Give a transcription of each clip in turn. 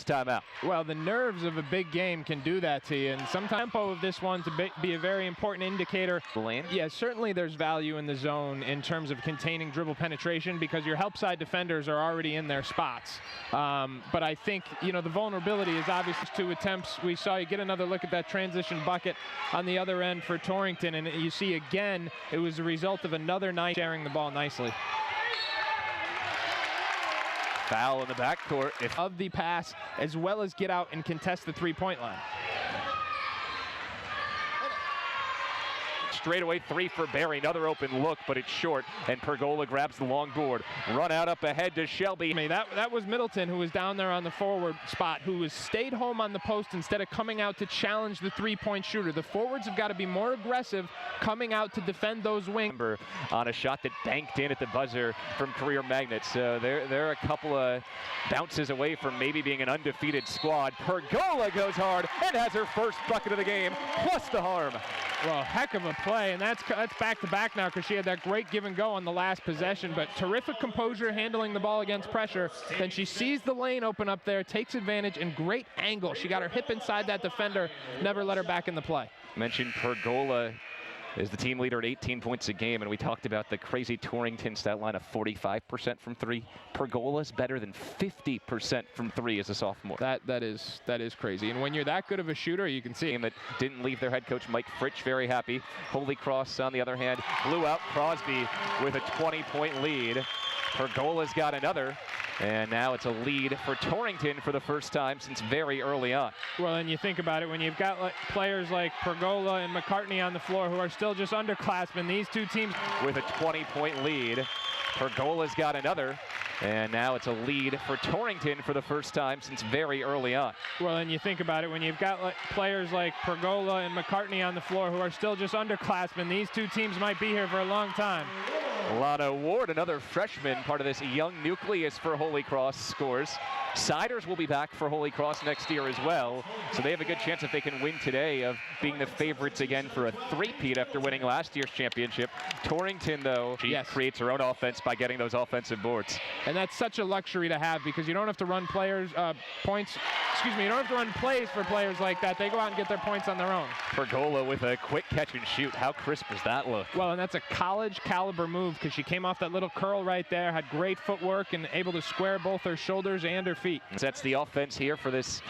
timeout. Well, the nerves of a big game can do that to you, and sometimes the tempo of this one to be a very important indicator. Lane? Yeah, certainly there's value in the zone in terms of containing dribble penetration because your help side defenders are already in their spots. But I think, you know, the vulnerability is obviously 2 attempts. We saw you get another look at that transition bucket on the other end for Torrington, and you see again, it was a result of another night sharing the ball nicely. Foul in the backcourt. Of the pass, as well as get out and contest the three-point line. Straightaway 3 for Barry. Another open look, but it's short, and Pergola grabs the long board. Run out up ahead to Shelby. That was Middleton, who was down there on the forward spot, who was stayed home on the post instead of coming out to challenge the three-point shooter. The forwards have got to be more aggressive coming out to defend those wings. On a shot that banked in at the buzzer from career magnets. So they're a couple of bounces away from maybe being an undefeated squad. Pergola goes hard and has her first bucket of the game, plus the harm. Well, heck of a play, and that's back-to-back now because she had that great give and go on the last possession, but terrific composure handling the ball against pressure. Then she sees the lane open up there, takes advantage, and great angle. She got her hip inside that defender, never let her back in the play. Mentioned Pergola is the team leader at 18 points a game, and we talked about the crazy Torrington stat line of 45% from 3. Pergola's better than 50% from 3 as a sophomore. That is crazy, and when you're that good of a shooter, you can see. That didn't leave their head coach Mike Fritsch very happy. Holy Cross, on the other hand, blew out Crosby with a 20-point lead. Pergola's got another. And now it's a lead for Torrington for the first time since very early on. Well, and you think about it, when you've got players like Pergola and McCartney on the floor who are still just underclassmen, these two teams. With a 20-point lead, Pergola's got another. And now it's a lead for Torrington for the first time since very early on. Well, and you think about it, when you've got players like Pergola and McCartney on the floor who are still just underclassmen, these two teams might be here for a long time. Lana Ward, another freshman, part of this young nucleus for Holy Cross, scores. Siders will be back for Holy Cross next year as well, so they have a good chance if they can win today of being the favorites again for a three-peat after winning last year's championship. Torrington, though, she creates her own offense by getting those offensive boards. And that's such a luxury to have because you don't have to run you don't have to run plays for players like that. They go out and get their points on their own. Pergola with a quick catch and shoot. How crisp does that look? Well, and that's a college caliber move because she came off that little curl right there, had great footwork, and able to square both her shoulders and her feet. That's the offense here for this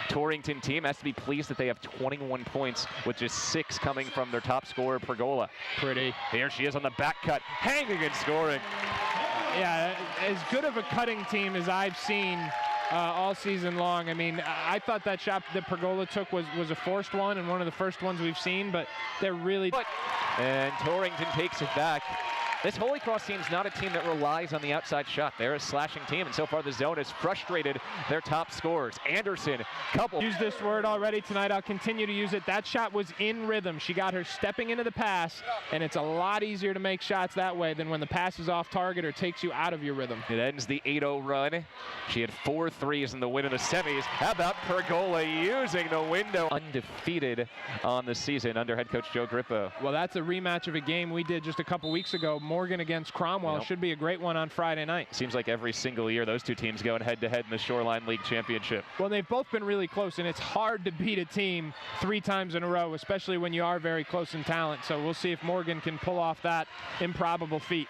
Torrington team. Has to be pleased that they have 21 points, with just 6 coming from their top scorer, Pergola. Pretty. Here she is on the back cut, hanging and scoring. Yeah, as good of a cutting team as I've seen all season long. I mean, I thought that shot that Pergola took was a forced one and one of the first ones we've seen, but they're really... And Torrington takes it back. This Holy Cross team's not a team that relies on the outside shot. They're a slashing team, and so far the zone has frustrated their top scorers. Anderson, couple. Used this word already tonight. I'll continue to use it. That shot was in rhythm. She got her stepping into the pass, and it's a lot easier to make shots that way than when the pass is off target or takes you out of your rhythm. It ends the 8-0 run. She had 4 threes in the win in the semis. How about Pergola using the window? Undefeated on the season under head coach Joe Grippo. Well, that's a rematch of a game we did just a couple weeks ago. Morgan against Cromwell. Yep. Should be a great one on Friday night. Seems like every single year those two teams going head-to-head in the Shoreline League Championship. Well, they've both been really close, and it's hard to beat a team 3 times in a row, especially when you are very close in talent. So we'll see if Morgan can pull off that improbable feat.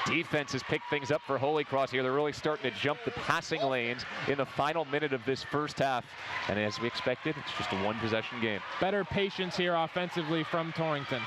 Defense has picked things up for Holy Cross here. They're really starting to jump the passing lanes in the final minute of this first half. And as we expected, it's just a one-possession game. Better patience here offensively from Torrington.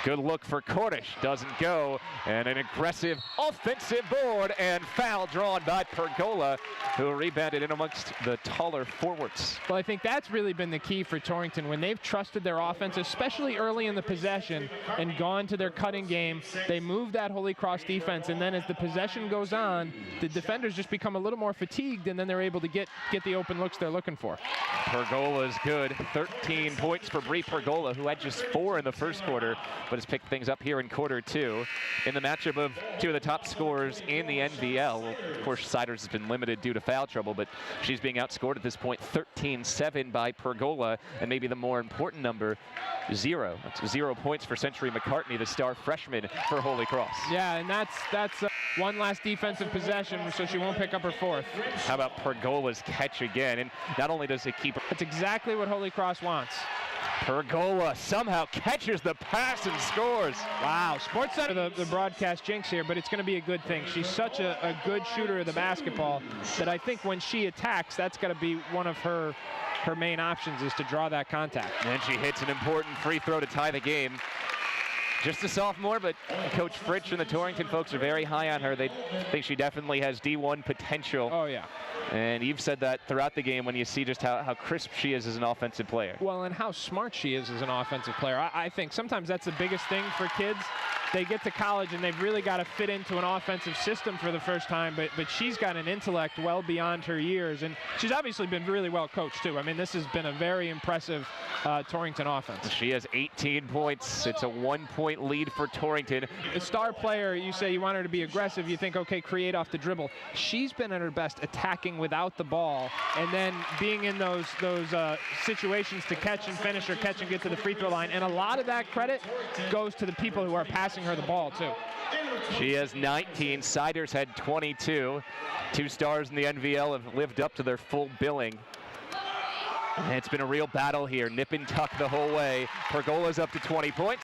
Good look for Cordish, doesn't go, and an aggressive offensive board and foul drawn by Pergola, who rebounded in amongst the taller forwards. Well, I think that's really been the key for Torrington. When they've trusted their offense, especially early in the possession, and gone to their cutting game, they move that Holy Cross defense, and then as the possession goes on, the defenders just become a little more fatigued, and then they're able to get the open looks they're looking for. Pergola is good. 13 points for Brie Pergola, who had just 4 in the first quarter, but has picked things up here in quarter 2. In the matchup of 2 of the top scorers in the NVL, well, of course, Siders has been limited due to foul trouble, but she's being outscored at this point 13-7 by Pergola, and maybe the more important number, 0. That's 0 points for Century McCartney, the star freshman for Holy Cross. Yeah, and that's one last defensive possession so she won't pick up her fourth. How about Pergola's catch again? And not only does it keep... That's exactly what Holy Cross wants. Pergola somehow catches the pass and scores. Wow, Sports Center, the broadcast jinx here, but it's going to be a good thing. She's such a good shooter of the basketball that I think when she attacks, that's got to be one of her main options, is to draw that contact. And she hits an important free throw to tie the game. Just a sophomore, but Coach Fritsch and the Torrington folks are very high on her. They think she definitely has D1 potential. Oh, yeah. And you've said that throughout the game when you see just how crisp she is as an offensive player. Well, and how smart she is as an offensive player. I think sometimes that's the biggest thing for kids. They get to college and they've really got to fit into an offensive system for the first time, but she's got an intellect well beyond her years, and she's obviously been really well coached too. I mean, this has been a very impressive Torrington offense. She has 18 points. It's a 1-point lead for Torrington. A star player, you say you want her to be aggressive, you think, okay, create off the dribble. She's been at her best attacking without the ball, and then being in those situations to catch and finish or catch and get to the free throw line, and a lot of that credit goes to the people who are passing her the ball too. She has 19. Siders had 22. Two stars in the NVL have lived up to their full billing. And it's been a real battle here, nip and tuck the whole way. Pergola's up to 20 points.